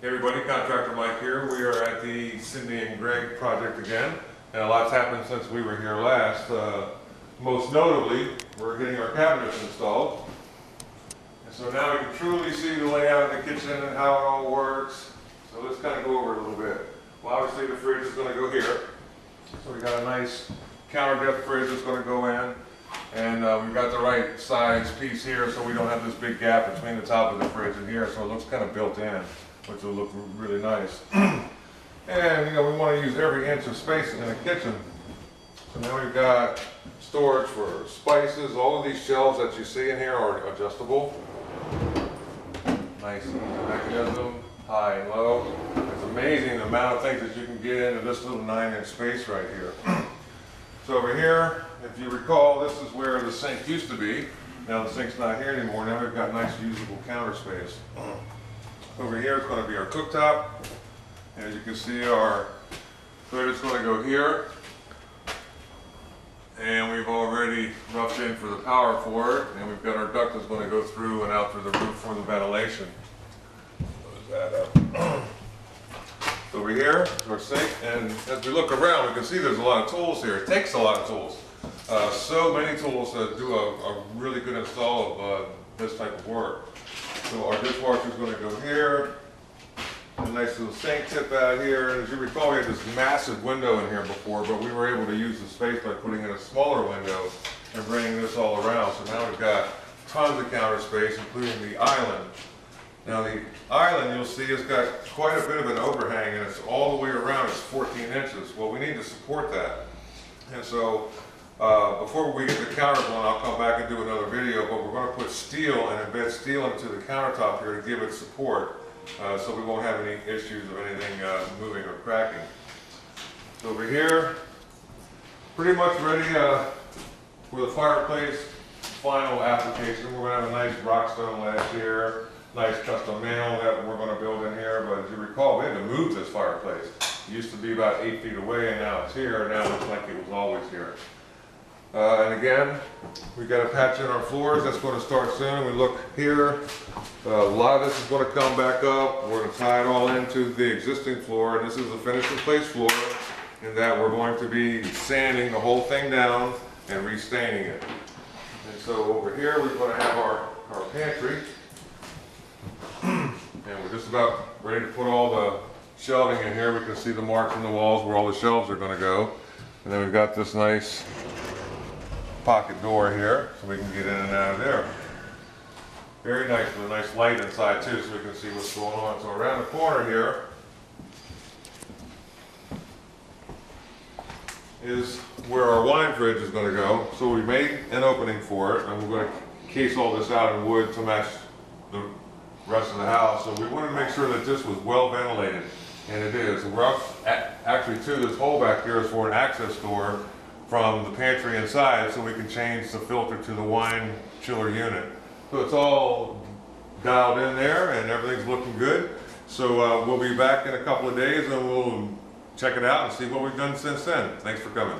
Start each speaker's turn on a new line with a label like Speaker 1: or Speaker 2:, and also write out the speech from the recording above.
Speaker 1: Hey everybody, Contractor Mike here. We are at the Cindy and Greg project again, and a lot's happened since we were here last. Most notably, we're getting our cabinets installed. And so now we can truly see the layout of the kitchen and how it all works. So let's kind of go over it a little bit. Well, obviously the fridge is going to go here. So we got a nice counter depth fridge that's going to go in. And we've got the right size piece here so we don't have this big gap between the top of the fridge and here, so it looks kind of built in, which will look really nice. And we want to use every inch of space in the kitchen. So now we've got storage for spices. All of these shelves that you see in here are adjustable. Nice easy mechanism, high and low. It's amazing the amount of things that you can get into this little 9-inch space right here. So over here, if you recall, this is where the sink used to be. Now the sink's not here anymore. Now we've got nice usable counter space. Over here is going to be our cooktop. As you can see, our hood is going to go here. And we've already roughed in for the power for it. And we've got our duct that's going to go through and out through the roof for the ventilation. Close that up. Over here is our sink, and as we look around, we can see there's a lot of tools here. It takes a lot of tools. So many tools to do a really good install of this type of work. So our dishwasher is going to go here. A nice little sink tip out here. And as you recall, we had this massive window in here before, but we were able to use the space by putting in a smaller window and bringing this all around. So now we've got tons of counter space, including the island. Now the island, you'll see, has got quite a bit of an overhang, and it's all the way around. It's 14 inches. Well, we need to support that. And so before we get the counters on, I'll come back and do another video, but we're going to put steel and embed steel into the countertop here to give it support, so we won't have any issues of anything moving or cracking. So over here, pretty much ready for the fireplace final application. We're going to have a nice Rockstone ledge here. Nice custom mantle that we're going to build in here, but as you recall, we had to move this fireplace. It used to be about 8 feet away, and now it's here. Now it looks like it was always here. And again, we've got to patch in our floors. That's going to start soon. We look here. A lot of this is going to come back up. We're going to tie it all into the existing floor, and this is a finished in place floor, in that we're going to be sanding the whole thing down and restaining it. And so over here, we're going to have our pantry. And we're just about ready to put all the shelving in here. We can see the marks in the walls where all the shelves are going to go. And then we've got this nice pocket door here, so we can get in and out of there. Very nice, with a nice light inside too, so we can see what's going on. So around the corner here is where our wine fridge is going to go. So we made an opening for it, and we're going to case all this out in wood to match the rest of the house. So we wanted to make sure that this was well ventilated, and it is. And we're actually too, this hole back here is for an access door from the pantry inside, so we can change the filter to the wine chiller unit. So it's all dialed in there and everything's looking good. So we'll be back in a couple of days and we'll check it out and see what we've done since then. Thanks for coming.